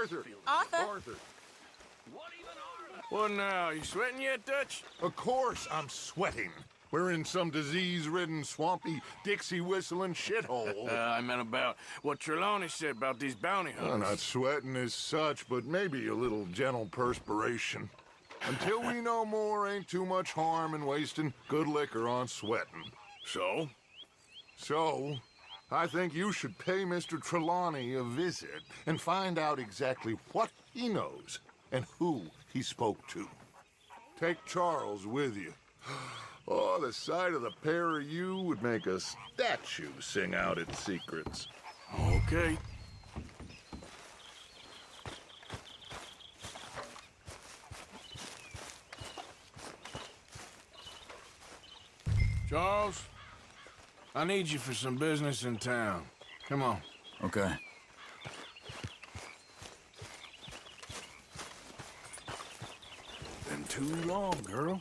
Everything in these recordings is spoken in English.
Arthur! Arthur? Arthur! What now? You sweating yet, Dutch? Of course I'm sweating. We're in some disease-ridden, swampy, Dixie-whistling shithole. I meant about what Trelawney said about these bounty Well, hunters. not sweating as such, but maybe a little gentle perspiration. Until we know more, ain't too much harm in wasting good liquor on sweating. So? So, I think you should pay Mr. Trelawney a visit and find out exactly what he knows and who he spoke to. Take Charles with you. Oh, the sight of the pair of you would make a statue sing out its secrets. Okay. Charles, I need you for some business in town. Come on. Okay. Been too long, girl.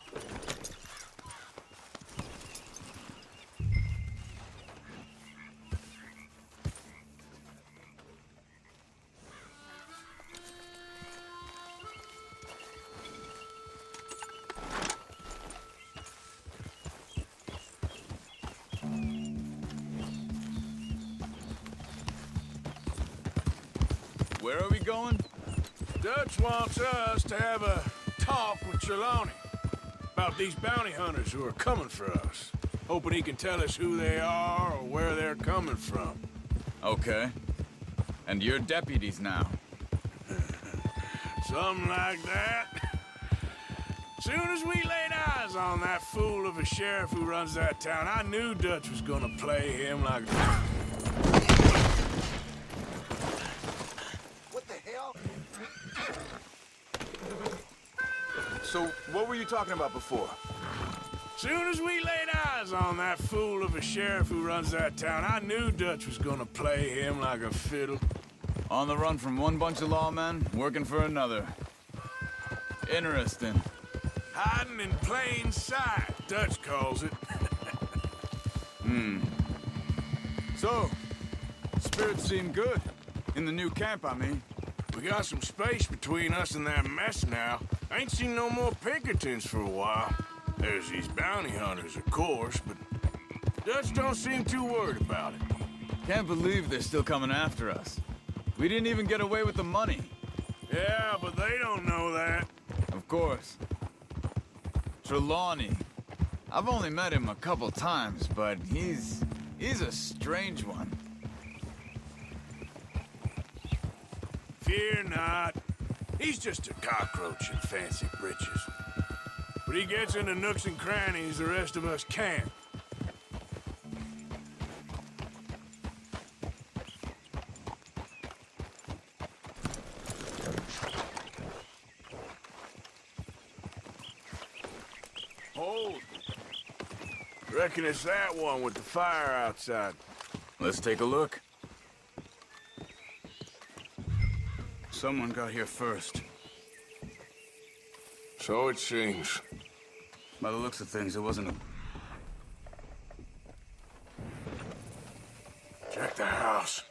Where are we going? Dutch wants us to have a talk with Trelawney about these bounty hunters who are coming for us. Hoping he can tell us who they are or where they're coming from. Okay. And you're deputies now. Something like that. Soon as we laid eyes on that fool of a sheriff who runs that town, I knew Dutch was gonna play him like... What the hell? So, what were you talking about before? Soon as we laid eyes on that fool of a sheriff who runs that town, I knew Dutch was gonna play him like a fiddle. On the run from one bunch of lawmen, working for another. Interesting. Hiding in plain sight, Dutch calls it. So, spirits seem good. In the new camp, I mean. We got some space between us and that mess now. I ain't seen no more Pinkertons for a while. There's these bounty hunters, of course, but Dutch don't seem too worried about it. Can't believe they're still coming after us. We didn't even get away with the money. Yeah, but they don't know that. Of course. Trelawney. I've only met him a couple times, but he's a strange one. Fear not. He's just a cockroach in fancy breeches. But he gets into nooks and crannies the rest of us can't. Hold. Reckon it's that one with the fire outside. Let's take a look. Someone got here first. So it seems. By the looks of things, it wasn't a... Check the house.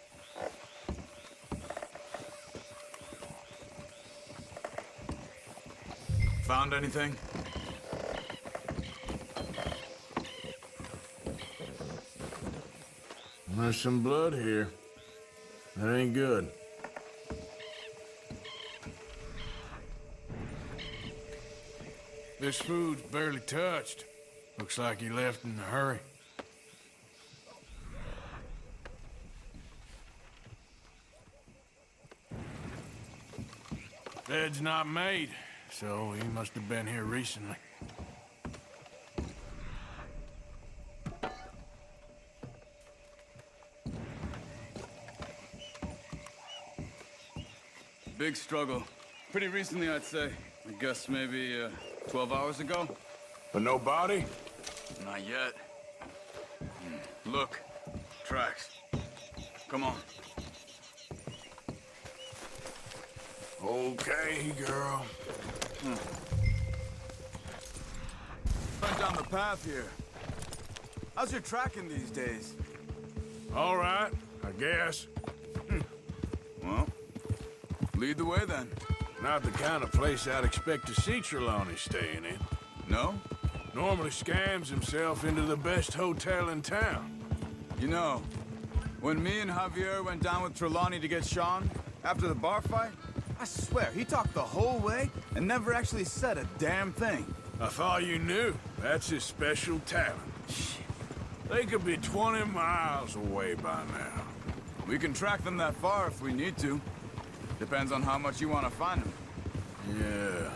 Found anything? There's some blood here. That ain't good. This food's barely touched. Looks like he left in a hurry. Bed's not made, so he must have been here recently. Big struggle. Pretty recently, I'd say. I guess maybe 12 hours ago? But no body? Not yet. Look. Tracks. Come on. Okay, girl. Went down the path here. How's your tracking these days? All right, I guess. Well, at Lead the way, then. Not the kind of place I'd expect to see Trelawney staying in. No? Normally scams himself into the best hotel in town. You know, when me and Javier went down with Trelawney to get Sean, after the bar fight, I swear, he talked the whole way and never actually said a damn thing. I thought you knew. That's his special talent. They could be 20 miles away by now. We can track them that far if we need to. Depends on how much you want to find them. Yeah.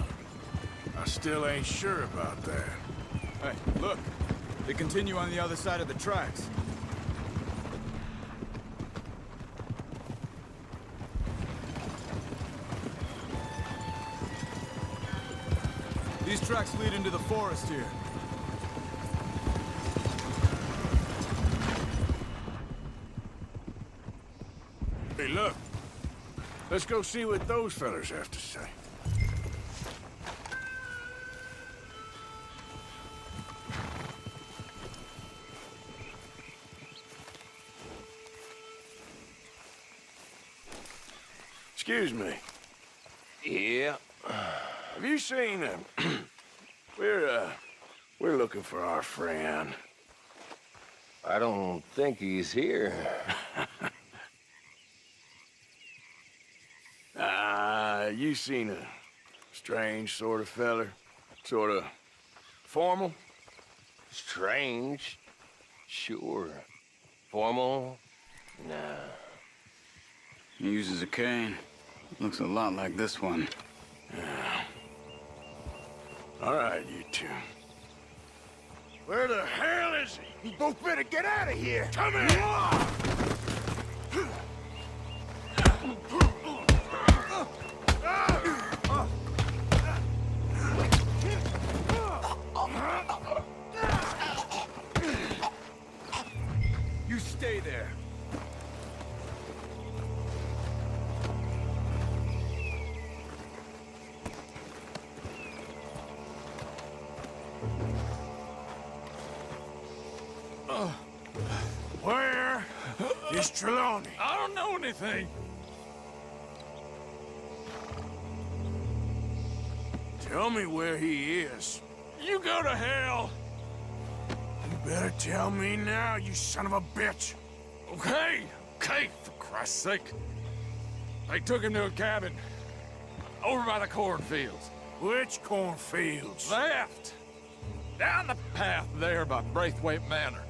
I still ain't sure about that. Hey, look. They continue on the other side of the tracks. These tracks lead into the forest here. Hey, look. Let's go see what those fellas have to say. Excuse me. Yeah. Have you seen him? We're looking for our friend. I don't think he's here. You seen a strange sort of feller? Sort of formal? Strange? Sure. Formal? Nah. He uses a cane. Looks a lot like this one. All right, you two. Where the hell is he? You both better get out of here! Come here! You stay there. Where is Trelawney? I don't know anything. Tell me where he is. You go to hell. You better tell me now, you son of a bitch. Okay, okay, for Christ's sake. They took him to a cabin over by the cornfields. Which cornfields? Left. Down the path there by Braithwaite Manor.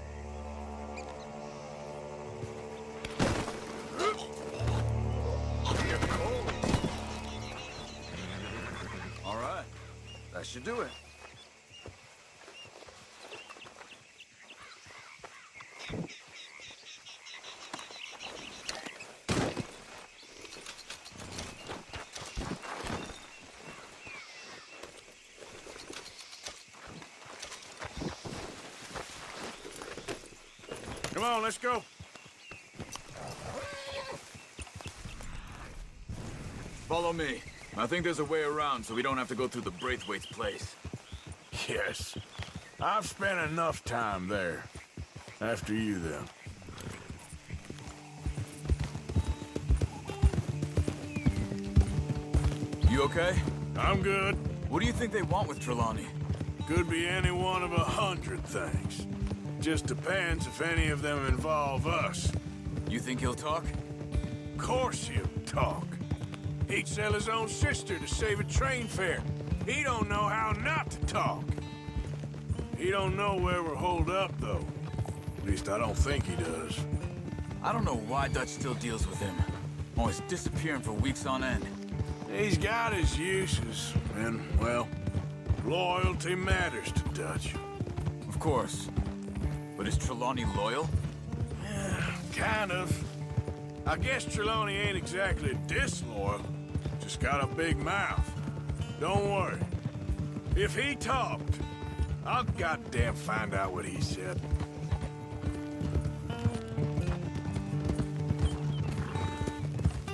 All right. That should do it. Come on, let's go. Follow me. I think there's a way around so we don't have to go through the Braithwaite's place. Yes. I've spent enough time there. After you, then. You okay? I'm good. What do you think they want with Trelawney? Could be any one of 100 things. Just depends if any of them involve us. You think he'll talk? Of course he'll talk. He'd sell his own sister to save a train fare. He don't know how not to talk. He don't know where we're holed up, though. At least I don't think he does. I don't know why Dutch still deals with him. Always disappearing for weeks on end. He's got his uses, and, well, loyalty matters to Dutch. Of course. But is Trelawney loyal? Kind of. I guess Trelawney ain't exactly disloyal. Just got a big mouth. Don't worry. If he talked, I'll goddamn find out what he said.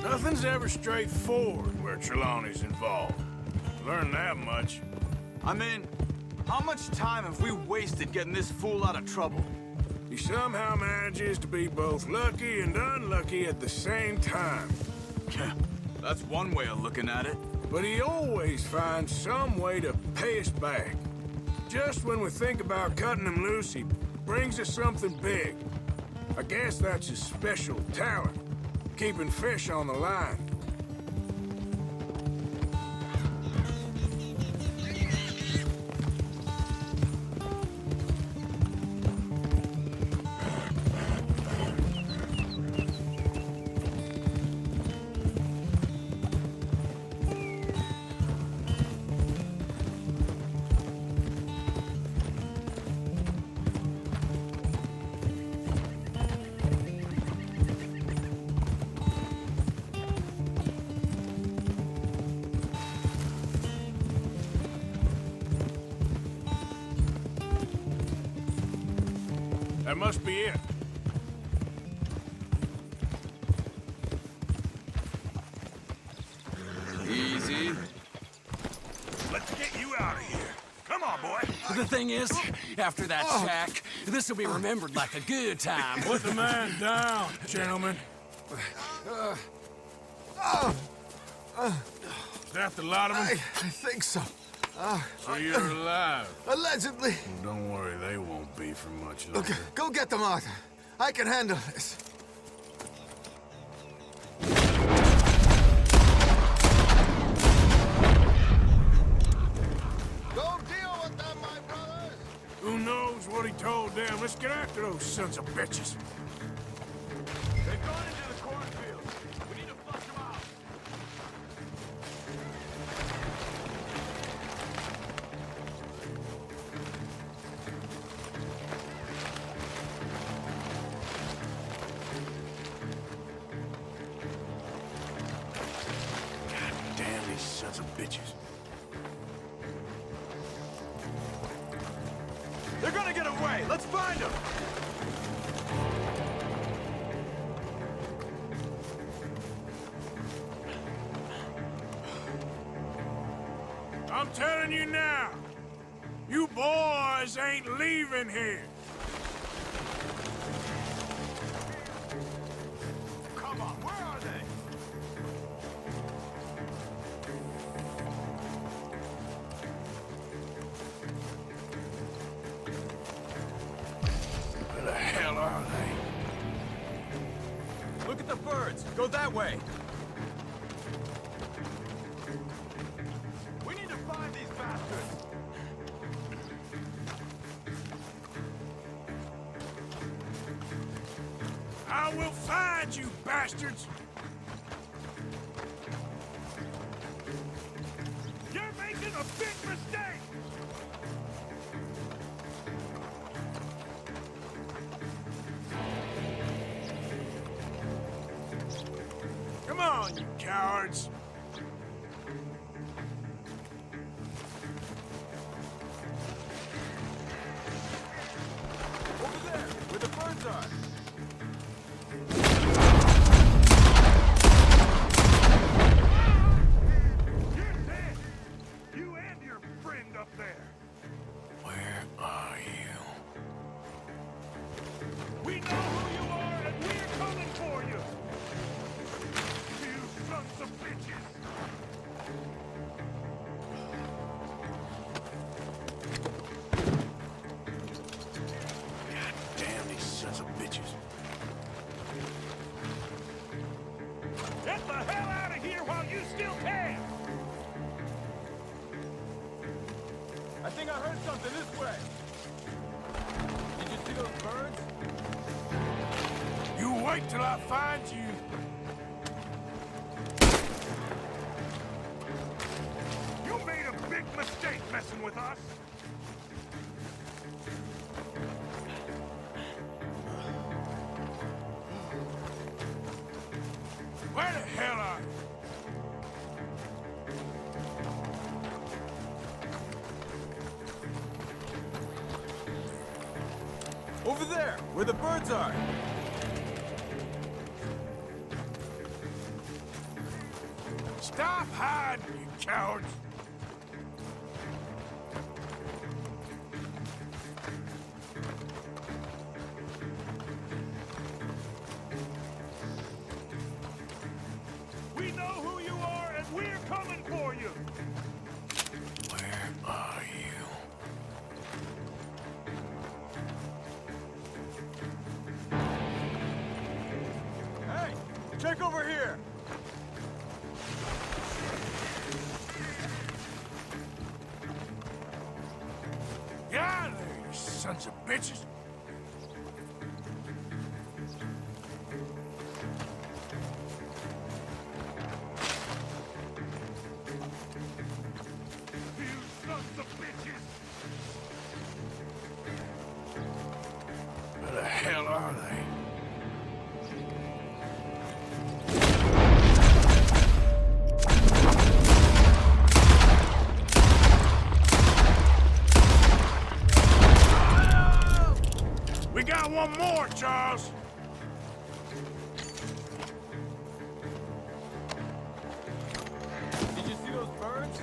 Nothing's ever straightforward where Trelawney's involved. Learned that much. I mean, how much time have we wasted getting this fool out of trouble? He somehow manages to be both lucky and unlucky at the same time. That's one way of looking at it. But he always finds some way to pay us back. Just when we think about cutting him loose, he brings us something big. I guess that's his special talent, keeping fish on the line. That must be it. Easy. Let's get you out of here. Come on, boy. The thing is, after that shack, this will be remembered like a good time. Put the man down, gentlemen. Is that the lot of them? I think so. So you're alive. Allegedly. Well, don't worry, they won't be for much longer. Okay, go get them, Arthur. I can handle this. Go deal with them, my brothers! Who knows what he told them? Let's get after those sons of bitches. They've gone into the cornfield. We need to flush them out. God damn these sons of bitches. They're gonna get away. Let's find them. I'm telling you now, you boys ain't leaving here. Come on, where are they? Where the hell are they? Look at the birds. Go that way. We need to find these bastards. I will find you, bastards! You're making a big mistake! Come on, you cowards! Over there, where the birds are. You're dead! You and your friend up there! Where are you? We know who you are, and we're coming for you! You sons of bitches! God damn these sons of bitches. Get the hell out of here while you still can! I think I heard something this way. Did you see those birds? You wait till I find you! You made a big mistake messing with us! Where the hell are you? Over there, where the birds are. Stop hiding, you cowards! We know who you coming for you! Where are you? Hey, check over here. Get out of there, you sons of bitches! You sons of bitches! Where the hell are they? We got one more, Charles. Did you see those birds?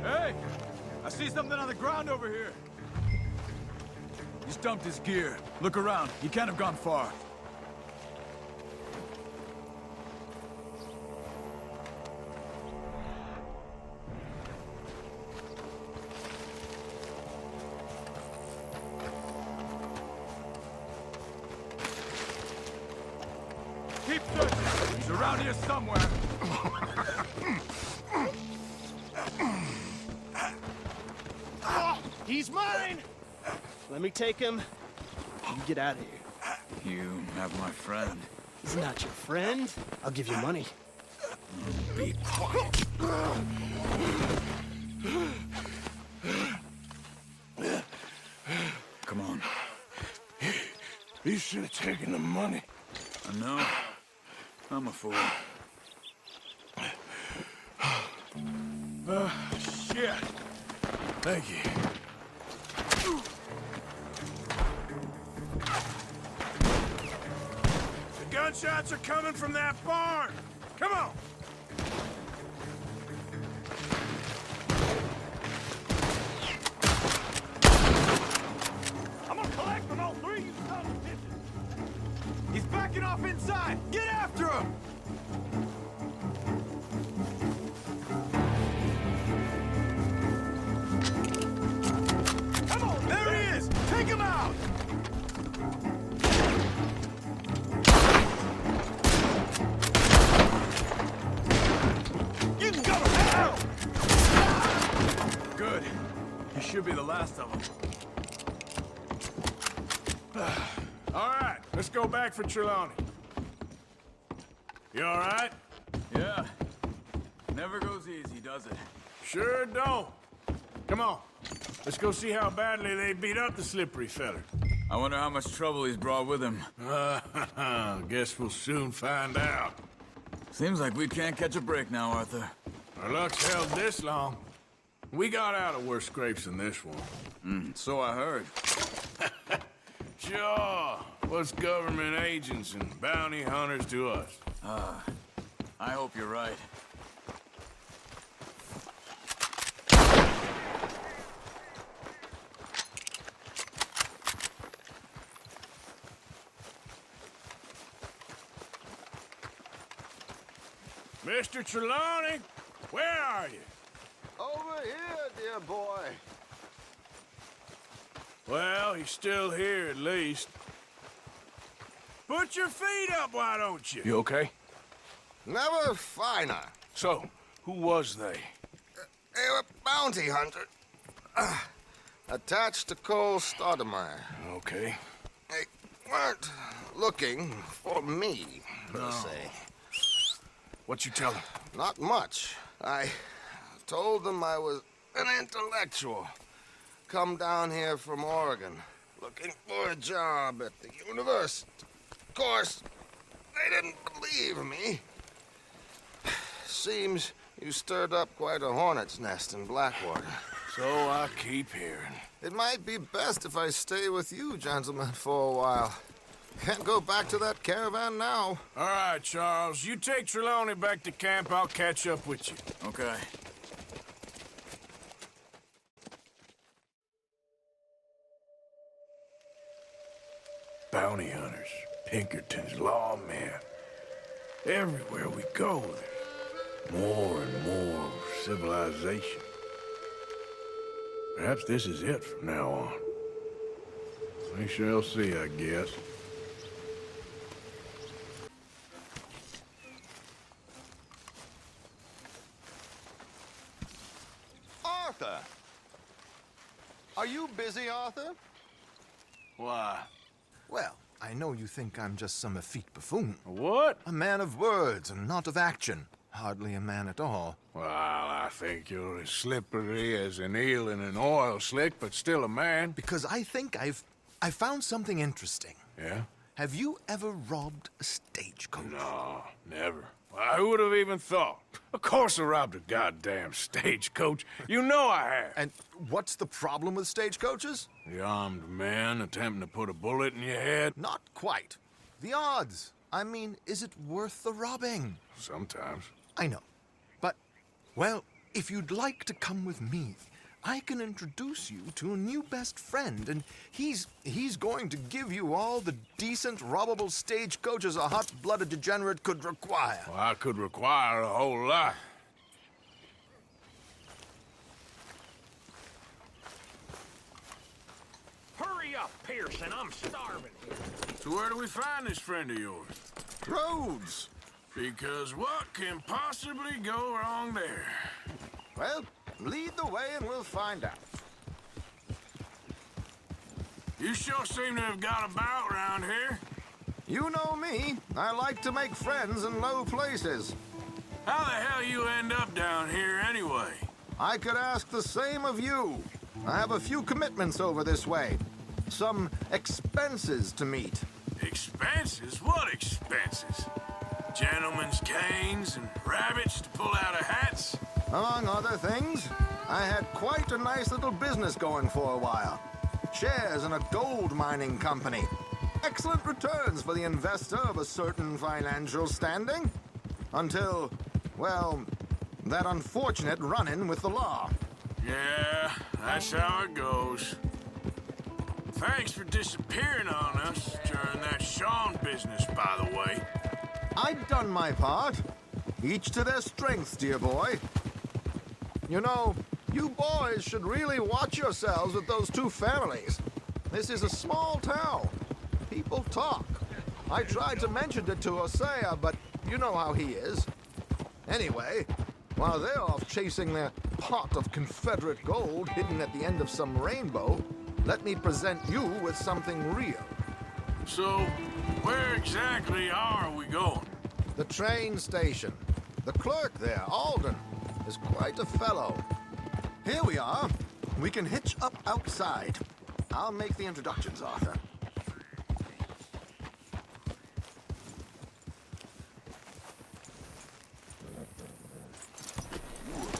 Hey, I see something on the ground over here. He's dumped his gear. Look around. He can't have gone far. Keep searching. He's around here somewhere. He's mine! Let me take him. You get out of here. You have my friend. He's not your friend. I'll give you money. Be quiet. Come on. You should have taken the money. I know. I'm a fool. Shit. Thank you. The gunshots are coming from that barn. Come on. I'm gonna collect on all three, you sons of bitches! He's backing off inside! Get after him! Come on! There he is! Take him out! You can go to hell! Good. He should be the last of them. All right, let's go back for Trelawney. You all right? Yeah. Never goes easy, does it? Sure don't. Come on. Let's go see how badly they beat up the slippery feller. I wonder how much trouble he's brought with him. Guess we'll soon find out. Seems like we can't catch a break now, Arthur. Our luck's held this long. We got out of worse scrapes than this one. So I heard. Sure. What's government agents and bounty hunters to us? I hope you're right. Mr. Trelawney, where are you? Over here, dear boy. Well, he's still here at least. Put your feet up, why don't you? You okay? Never finer. So, who was they? They were bounty hunter. Attached to Cole Stoudemire. Okay. They weren't looking for me, per se. What you tell him? Not much. I told them I was an intellectual. Come down here from Oregon, looking for a job at the university. Of course, they didn't believe me. Seems you stirred up quite a hornet's nest in Blackwater. So I keep hearing. It might be best if I stay with you, gentlemen, for a while. Can't go back to that caravan now. All right, Charles. You take Trelawney back to camp. I'll catch up with you. Okay. Bounty hunters, Pinkertons, lawmen. Everywhere we go, there's more and more civilization. Perhaps this is it from now on. We shall see, I guess. Arthur! Are you busy, Arthur? Why? Well, I know you think I'm just some effete buffoon. What? A man of words and not of action. Hardly a man at all. Well, I think you're as slippery as an eel in an oil slick, but still a man. Because I think I found something interesting. Yeah? Have you ever robbed a stagecoach? No, never. Well, who would have even thought? Of course I robbed a goddamn stagecoach. You know I have. And what's the problem with stagecoaches? The armed man attempting to put a bullet in your head? Not quite. The odds. I mean, is it worth the robbing? Sometimes. I know. But, well, if you'd like to come with me, I can introduce you to a new best friend, and he's going to give you all the decent, robbable stagecoaches a hot-blooded degenerate could require. Well, I could require a whole lot. Hurry up, Pearson. I'm starving here. So where do we find this friend of yours? Roads! Because what can possibly go wrong there? Well, lead the way and we'll find out. You sure seem to have got about around here. You know me. I like to make friends in low places. How the hell you end up down here anyway? I could ask the same of you. I have a few commitments over this way. Some expenses to meet. Expenses? What expenses? Gentlemen's canes and rabbits to pull out of hats? Among other things, I had quite a nice little business going for a while. Shares in a gold mining company. Excellent returns for the investor of a certain financial standing. Until, well, that unfortunate run-in with the law. Yeah, that's how it goes. Thanks for disappearing on us during that Sean business, by the way. I'd done my part. Each to their strengths, dear boy. You know, you boys should really watch yourselves with those two families. This is a small town. People talk. I tried to mention it to Hosea, but you know how he is. Anyway, while they're off chasing their pot of Confederate gold hidden at the end of some rainbow, let me present you with something real. So, where exactly are we going? The train station. The clerk there, Alden, is quite a fellow. Here we are. We can hitch up outside. I'll make the introductions, Arthur.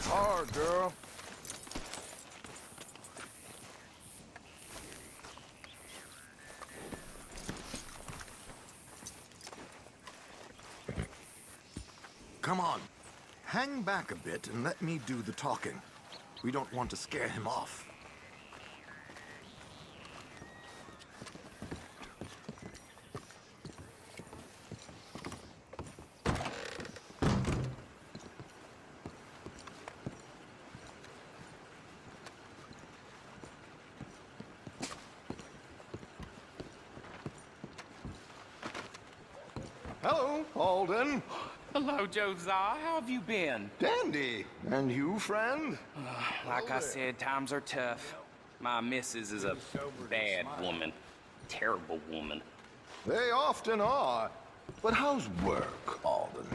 Hard, girl. come on. Hang back a bit and let me do the talking. We don't want to scare him off. Hello, Alden. Hello, Josiah. How have you been? Dandy. And you, friend? Like I said, times are tough. My missus is a bad woman. Terrible woman. They often are. But how's work, Alden?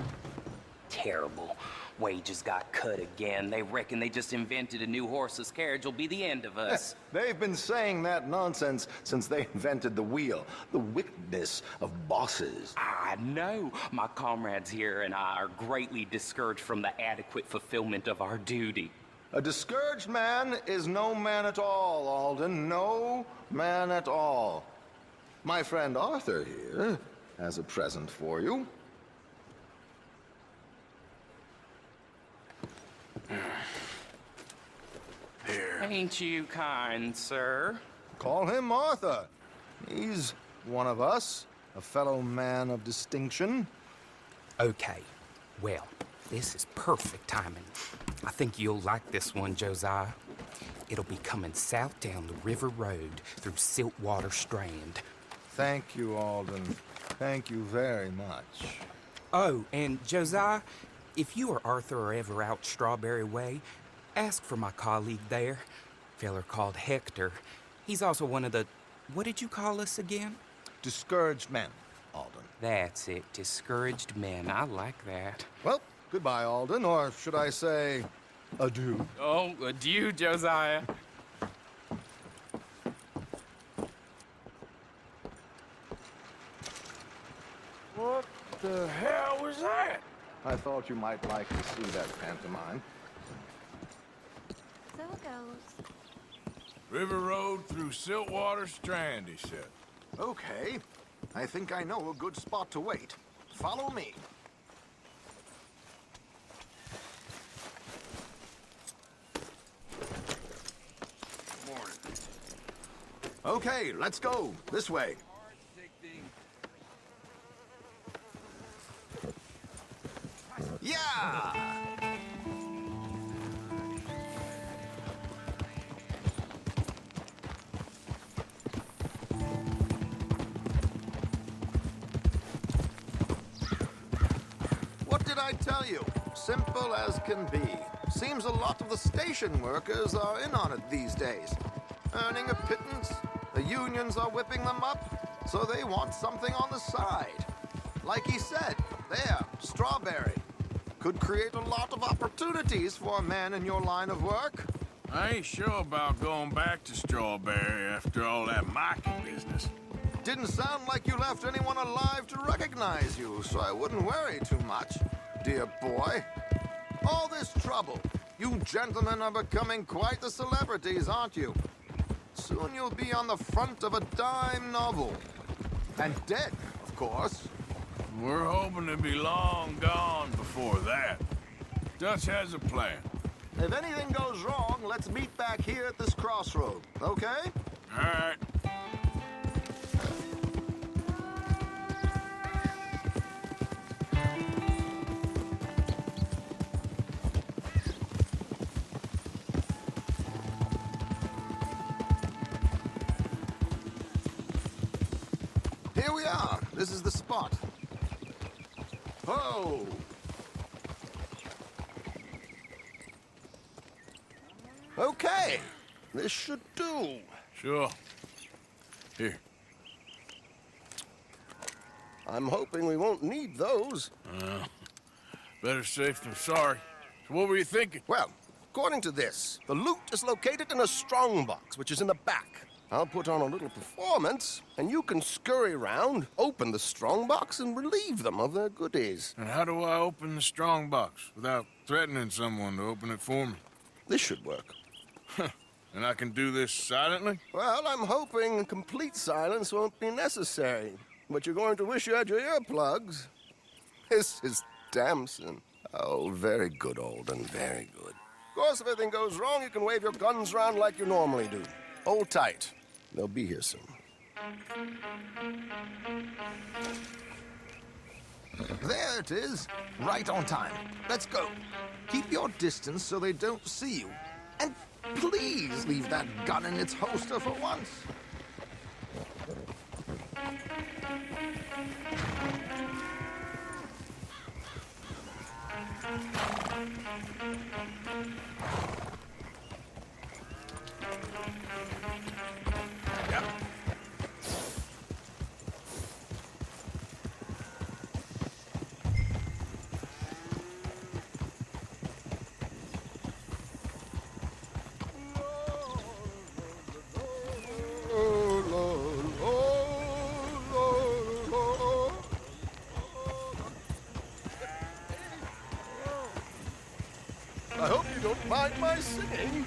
Terrible. Wages got cut again. They reckon they just invented a new horseless carriage will be the end of us. They've been saying that nonsense since they invented the wheel. The wickedness of bosses. I know. My comrades here and I are greatly discouraged from the adequate fulfillment of our duty. A discouraged man is no man at all, Alden. No man at all. My friend Arthur here has a present for you. Here. Ain't you kind, sir? Call him Arthur. He's one of us, a fellow man of distinction. Okay, well, this is perfect timing. I think you'll like this one, Josiah. It'll be coming south down the river road through Siltwater Strand. Thank you, Alden. Thank you very much. Oh, and Josiah, if you or Arthur are ever out Strawberry Way, ask for my colleague there, feller called Hector. He's also one of the, what did you call us again? Discouraged men, Alden. That's it, discouraged men. I like that. Well, goodbye, Alden, or should I say, adieu. Oh, adieu, Josiah. What the hell was that? I thought you might like to see that pantomime. So it goes. River Road through Siltwater Strand, he said. Okay. I think I know a good spot to wait. Follow me. Morning. Okay, let's go. This way. Yeah! What did I tell you? Simple as can be. Seems a lot of the station workers are in on it these days. Earning a pittance, the unions are whipping them up, so they want something on the side. Like he said, there, Strawberry. Could create a lot of opportunities for a man in your line of work. I ain't sure about going back to Strawberry after all that Mikey business. Didn't sound like you left anyone alive to recognize you, so I wouldn't worry too much, dear boy. All this trouble. You gentlemen are becoming quite the celebrities, aren't you? Soon you'll be on the front of a dime novel. And dead, of course. We're hoping to be long gone before that. Dutch has a plan. If anything goes wrong, let's meet back here at this crossroad, okay? All right. Here we are. This is the spot. Oh! Okay. This should do. Sure. Here. I'm hoping we won't need those. Better safe than sorry. So what were you thinking? Well, according to this, the loot is located in a strongbox, which is in the back. I'll put on a little performance, and you can scurry around, open the strongbox, and relieve them of their goodies. And how do I open the strong box without threatening someone to open it for me? This should work. And I can do this silently? Well, I'm hoping complete silence won't be necessary. But you're going to wish you had your earplugs. This is Damson. Oh, very good, Alden, very good. Of course, if anything goes wrong, you can wave your guns around like you normally do. Hold tight. They'll be here soon. There it is. Right on time. Let's go. Keep your distance so they don't see you. And please leave that gun in its holster for once. I hope you don't mind my singing.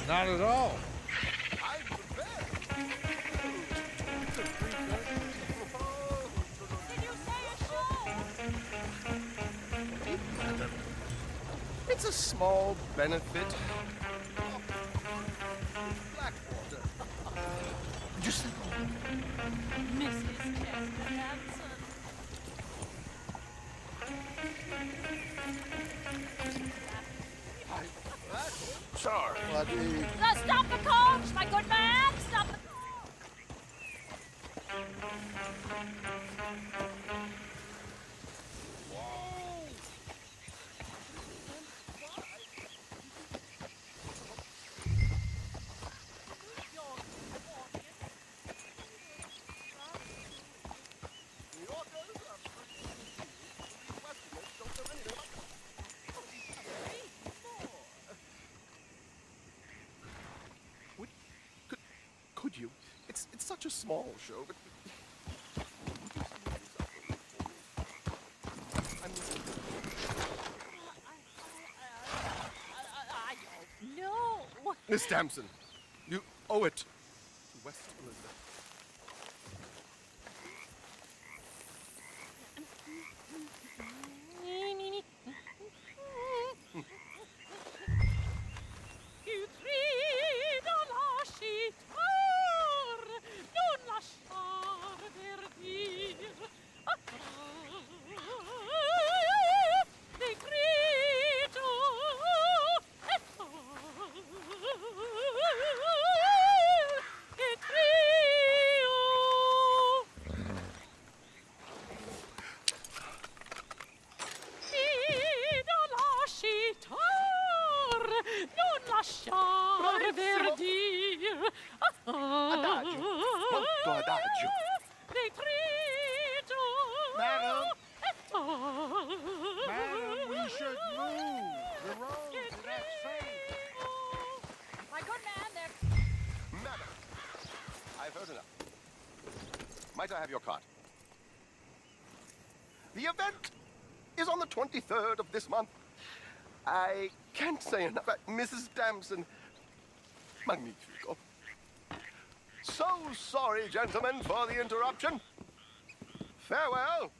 Not at all. It's a small benefit. Blackwater. Just Mrs. Chester Hanson. Sorry. Now stop the coach, my good man! Stop the coach! Could you? It's such a small show, but... I don't know. Miss Damson, you owe it to West Elizabeth. Adagio. Molto adagio. Madam, we should move. The roads are not safe. My good man, they're... Madam, I've heard enough. Might I have your card? The event is on the 23rd of this month. I can't say enough. Mrs. Damson, magnifico. So sorry, gentlemen, for the interruption. Farewell.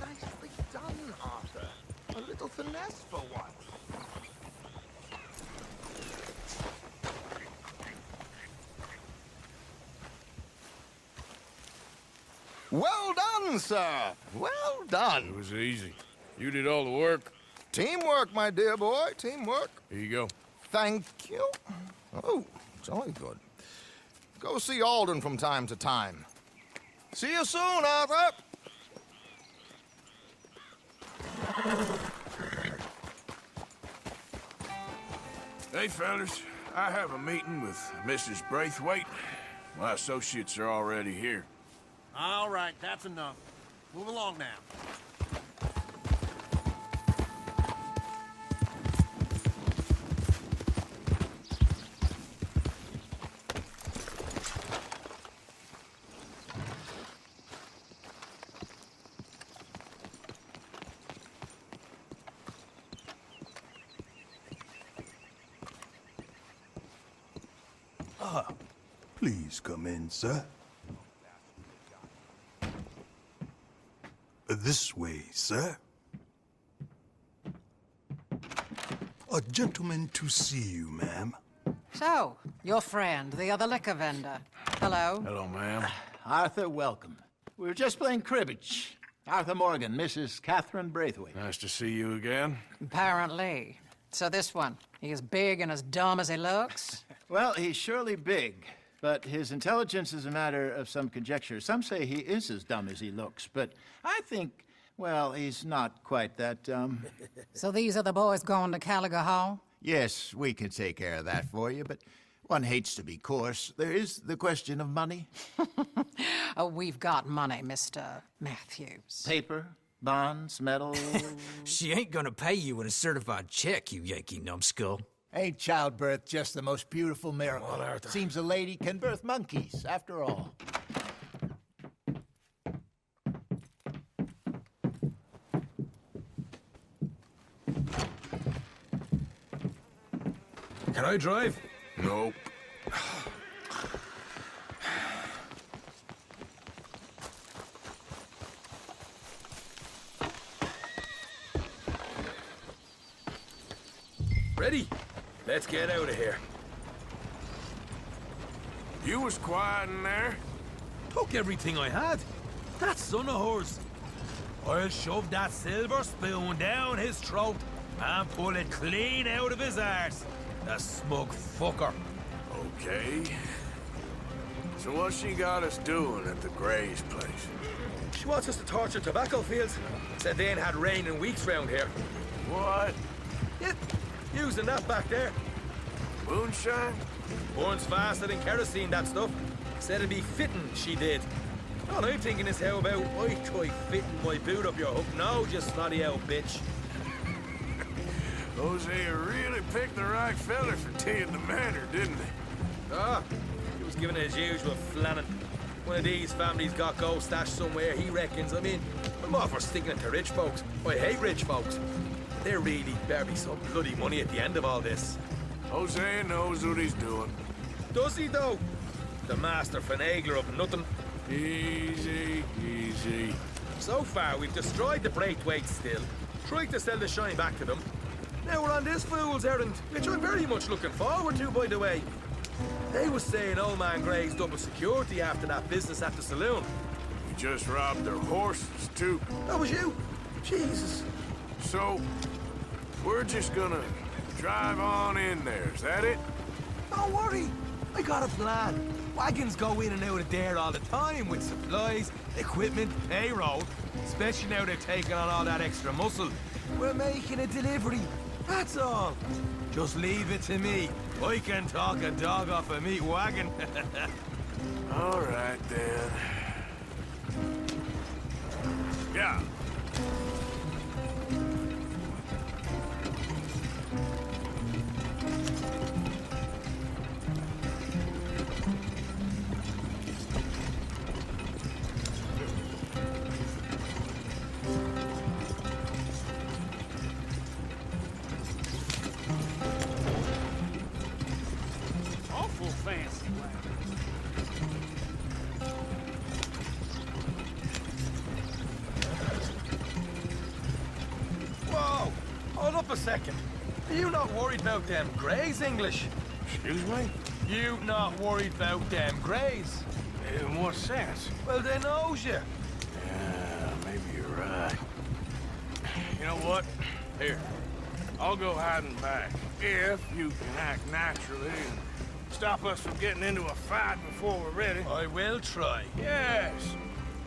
Nicely done, Arthur. A little finesse for once. Well done, sir. Well It done. was easy. You did all the work. Teamwork, my dear boy. Teamwork. Here you go. Thank you. Oh, jolly good. Go see Alden from time to time. See you soon, Arthur. Hey, fellas. I have a meeting with Mrs. Braithwaite. My associates are already here. All right, that's enough. Move along now. Please come in, sir. This way, sir. A gentleman to see you, ma'am. So, your friend, the other liquor vendor. Hello. Hello, ma'am. Arthur, welcome. We were just playing cribbage. Arthur Morgan, Mrs. Catherine Braithwaite. Nice to see you again. Apparently. So this one, he is big and as dumb as he looks? Well, he's surely big, but his intelligence is a matter of some conjecture. Some say he is as dumb as he looks, but I think, well, he's not quite that dumb. So these are the boys going to Gallagher Hall? Yes, we can take care of that for you, but one hates to be coarse. There is the question of money. Oh, we've got money, Mr. Matthews. Paper, bonds, metal. She ain't gonna pay you with a certified check, you Yankee numbskull. Ain't childbirth just the most beautiful miracle? Come on, Arthur. Seems a lady can birth monkeys, after all. Can I drive? Nope. Ready? Let's get out of here. You was quiet in there? Took everything I had. That son of hers. I'll shove that silver spoon down his throat and pull it clean out of his arse. The smug fucker. Okay. So what's she got us doing at the Gray's place? She wants us to torture tobacco fields. Said they ain't had rain in weeks round here. What? Yeah, using that back there. Moonshine? Burns faster than kerosene, that stuff. Said it'd be fitting, she did. All I'm thinking is how about I try fitting my boot up your hook now, you snotty old bitch. Hosea really picked the right feller for tea at the manor, didn't he? Ah, he was giving it his usual flannin'. One of these families got gold stashed somewhere, he reckons. I mean, I'm all for sticking it to rich folks. I hate rich folks. There really better be some bloody money at the end of all this. Hosea knows what he's doing. Does he, though? The master finagler of nothing. Easy, easy. So far, we've destroyed the Braithwaite still, tried to sell the shine back to them. Now we're on this fool's errand, which I'm very much looking forward to, by the way. They was saying old man Gray's double security after that business at the saloon. We just robbed their horses, too. That was you? Jesus. So, we're just gonna drive on in there, is that it? Don't worry, I got a plan. Wagons go in and out of there all the time with supplies, equipment, payroll. Especially now they're taking on all that extra muscle. We're making a delivery, that's all. Just leave it to me. I can talk a dog off a meat wagon. All right, then. Yeah. Awful fancy. Whoa! Hold up a second. Are you not worried about them Greys, English? Excuse me? You not worried about them Greys? In what sense? Well, they knows you. Yeah, maybe you're right. You know what? Here, I'll go hiding back. If you can act naturally and stop us from getting into a fight before we're ready. I will try. Yes.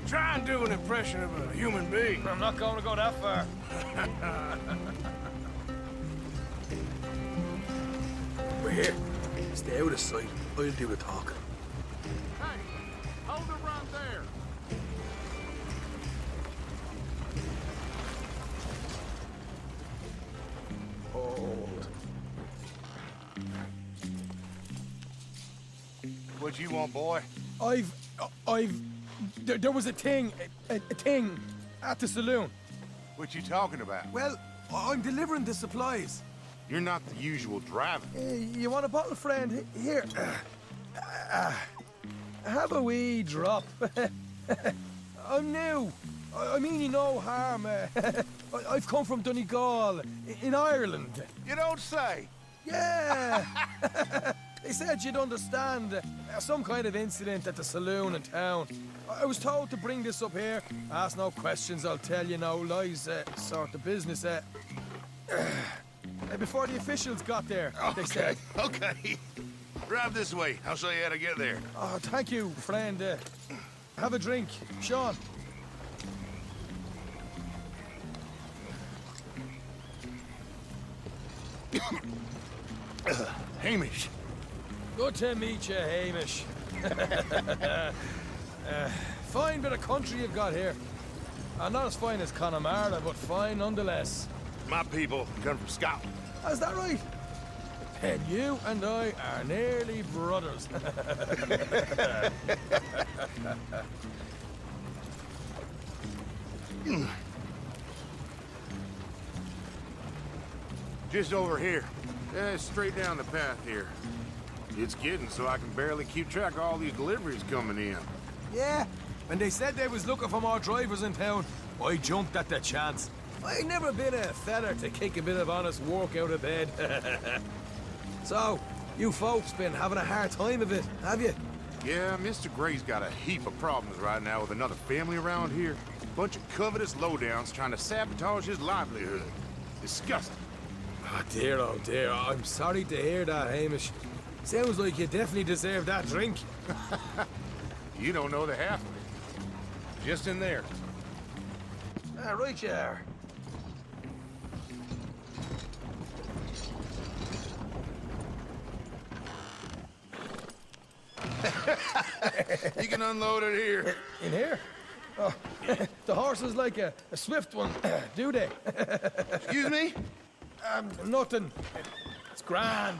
Try and do an impression of a human being. I'm not going to go that far. We're here. Stay out of sight. I'll do the talking. Hey, hold it right there. Hold. What you want, boy? There was a thing at the saloon. What you talking about? Well, I'm delivering the supplies. You're not the usual driver. You want a bottle, friend? Here. Have a wee drop. I'm new. I mean you no harm. I've come from Donegal, in Ireland. You don't say. Yeah. They said you'd understand. Some kind of incident at the saloon in town. I was told to bring this up here. Ask no questions, I'll tell you no lies. Sort of business. Before the officials got there, they said. Okay. Drive this way. I'll show you how to get there. Oh, thank you, friend. Have a drink. Sean. Hamish. Good to meet you, Hamish. Fine bit of country you've got here. Not as fine as Connemara, but fine nonetheless. My people come from Scotland. Is that right? Then you and I are nearly brothers. Just over here. Straight down the path here. It's getting so I can barely keep track of all these deliveries coming in. Yeah, when they said they was looking for more drivers in town, I jumped at the chance. I never been a feller to kick a bit of honest work out of bed. So, you folks been having a hard time of it, have you? Yeah, Mr. Gray's got a heap of problems right now with another family around here. Bunch of covetous lowdowns trying to sabotage his livelihood. Disgusting. Oh dear, I'm sorry to hear that, Hamish. Sounds like you definitely deserve that drink. You don't know the half of it. Just in there. Right you are. You can unload it here. In here? Oh, the horse is like a swift one, do they? Excuse me? Nothing. It's grand.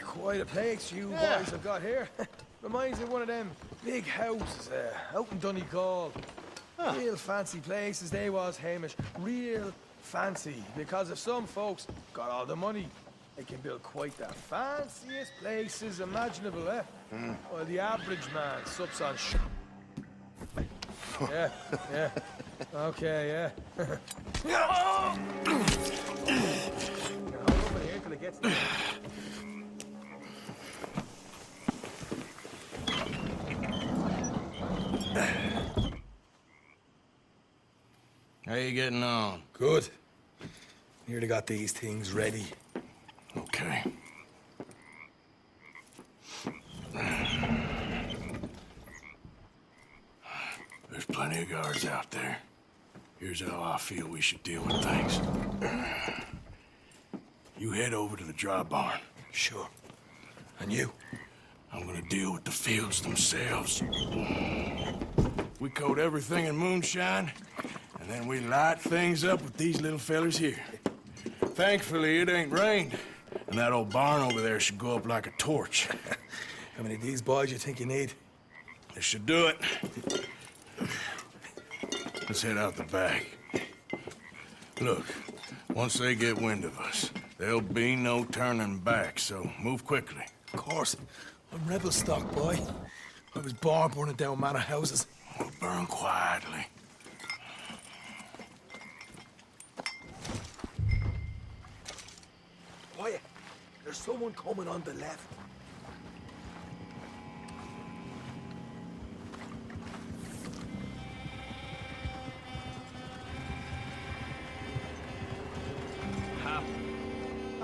Quite a place you boys have got here. Reminds me of one of them big houses out in Donegal. Real fancy places they was, Hamish. Real fancy. Because if some folks got all the money, they can build quite the fanciest places imaginable, eh? While the average man sups on Yeah. Okay, yeah. Hold over here till it gets there. How you getting on? Good. Nearly got these things ready. Okay. There's plenty of guards out there. Here's how I feel we should deal with things. You head over to the dry barn. Sure. And you? I'm gonna deal with the fields themselves. We coat everything in moonshine, and then we light things up with these little fellers here. Thankfully, it ain't rained, and that old barn over there should go up like a torch. How many of these boys you think you need? This should do it. Let's head out the back. Look, once they get wind of us, there'll be no turning back, so move quickly. Of course. I'm rebel stock, boy. I was born burning down manor houses. We'll burn quietly. Quiet. There's someone coming on the left.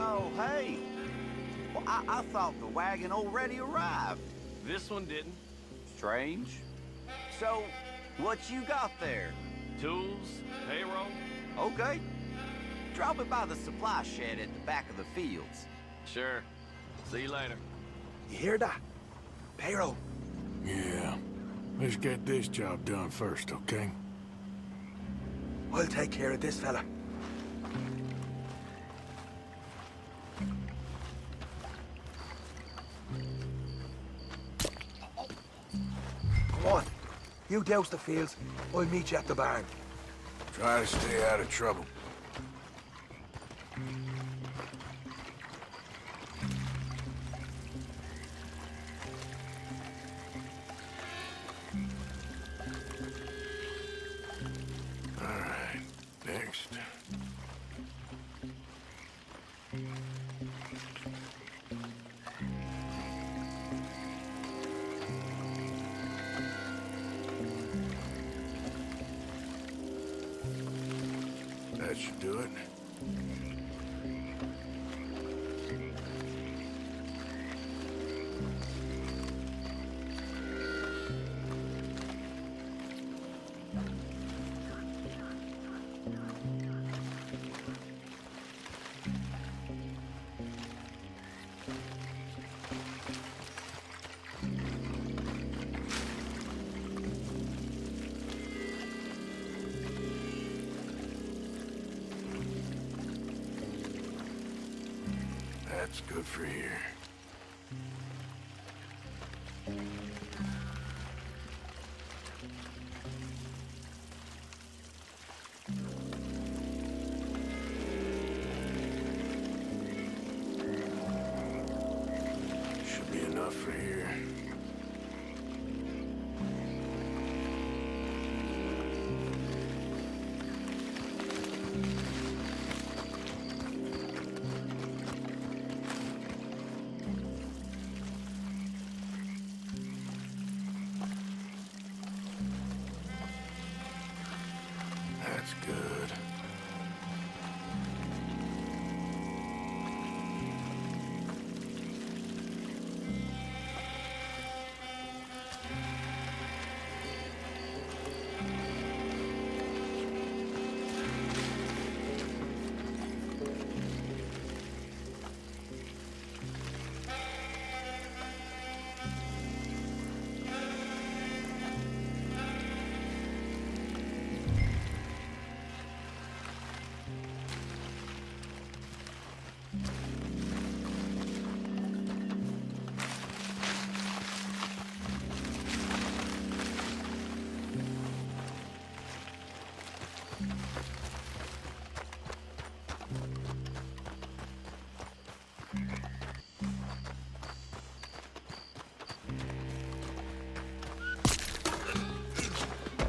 Oh, hey. Well, I thought the wagon already arrived. This one didn't. Strange. So, what you got there? Tools, payroll. Okay. Drop it by the supply shed at the back of the fields. Sure. See you later. You hear that? Payroll. Yeah. Let's get this job done first, okay? I'll take care of this fella. Come on. You douse the fields. I'll meet you at the barn. Try to stay out of trouble. All right, next. That should do it. That's good for here. Should be enough for here. That's good.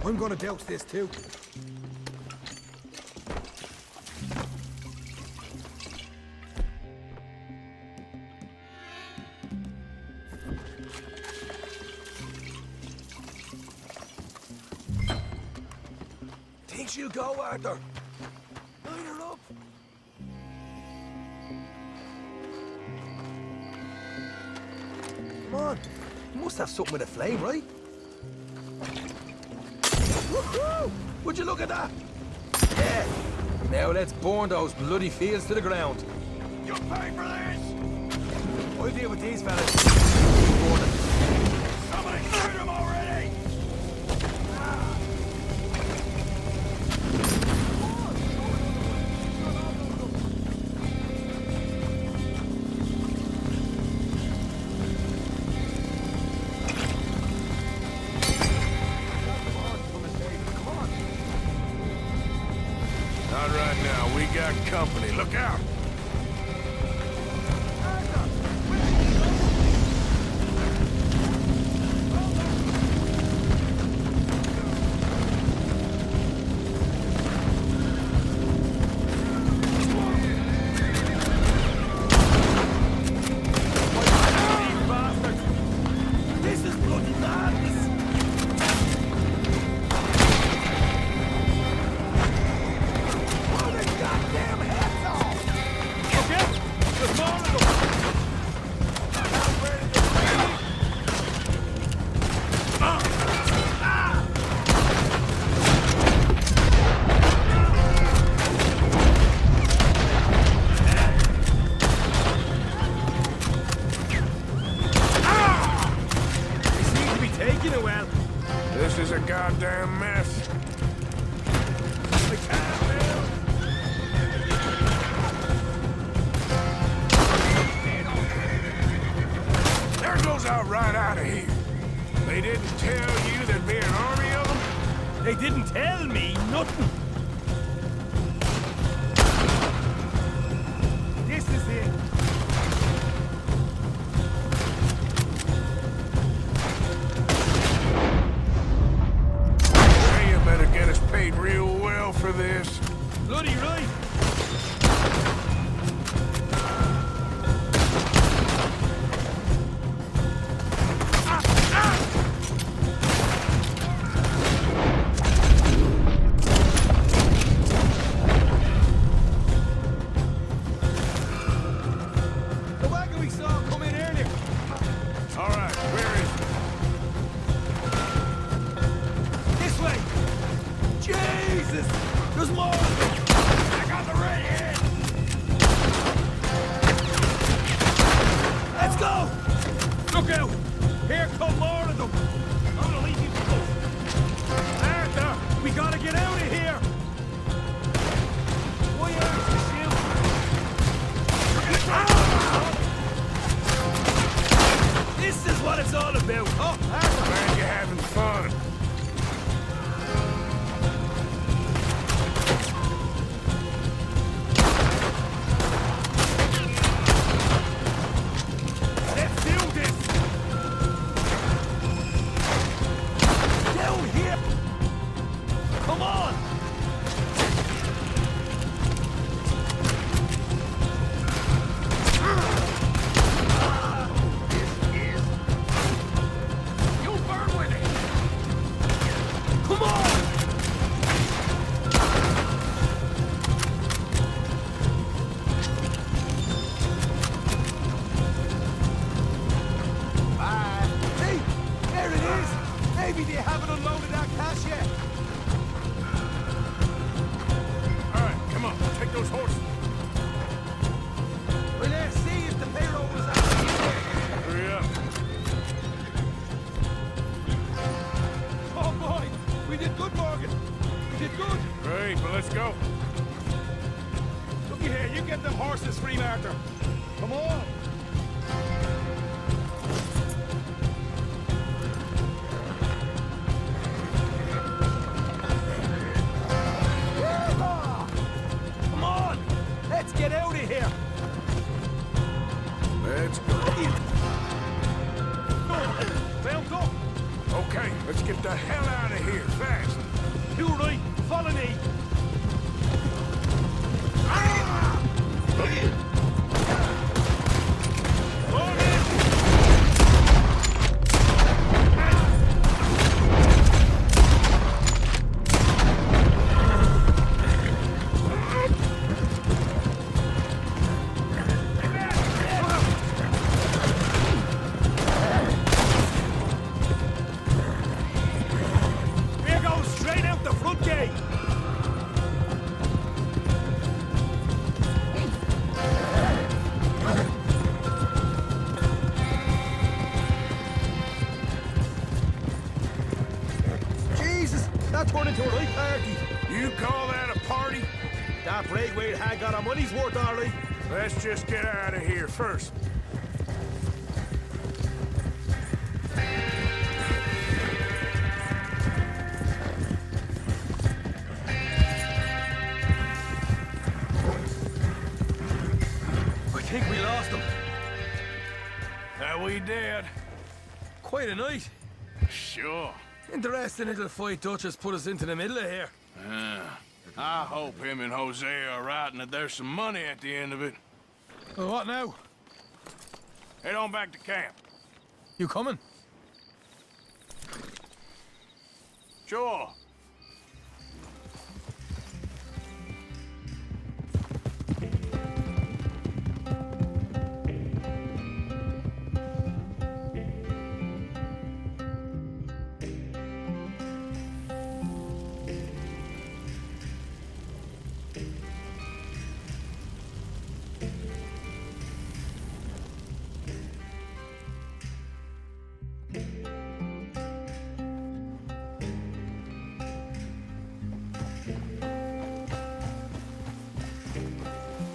I'm gonna douse this too. Think she'll go, Arthur? Line her up. Come on. You must have something with a flame, right? Woohoo! Would you look at that? Yeah. Now let's burn those bloody fields to the ground. You pay for this? I'll deal with these fellas. Somebody shoot him already! Not right now. We got company. Look out! This is bloody madness! Blow their goddamn heads off! Okay, there's more of them! They seem to be taking it well. This is a goddamn mess. I can't move! There goes out right out of here. They didn't tell you there'd be an army of them? They didn't tell me nothing. better get us paid real well for this. Bloody right. The wagon we saw come in earlier. All right, where is it? This way. Jesus! There's more! I got the red head! Let's go! Look out! Here come more of them! I'm gonna leave you to go. Arthur, we gotta get out of here! Why aren't you shielding? This is what it's all about! Oh, Arthur! Glad you're having fun. Let's do this! Down here! Come on! You burn with it! Come on! Hey! There it is! Maybe they haven't unloaded that cash yet! All right, come on, take those horses. Well, let's see if the payroll was actually in there. Hurry up. Oh boy! We did good, Morgan! We did good! Great, but let's go. Looky here, you get them horses free, Arthur! Come on! Yeehaw! Come on! Let's get out of here! Let's go. Found up! Okay, let's get the hell out of here fast. You right! Follow me! We're going straight out the front gate! Jesus! That turned into a right party! You call that a party? That Braithwaite had got our money's worth, all right. Let's just get out of here first. I think we lost him. That we did. Quite a night. Sure. Interesting little fight Dutch has put us into the middle of here. I hope him and Jose are right and that there's some money at the end of it. Well, what now? Head on back to camp. You coming? Sure.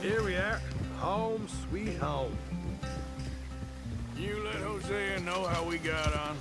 Here we are. Home sweet home. You let Hosea know how we got on.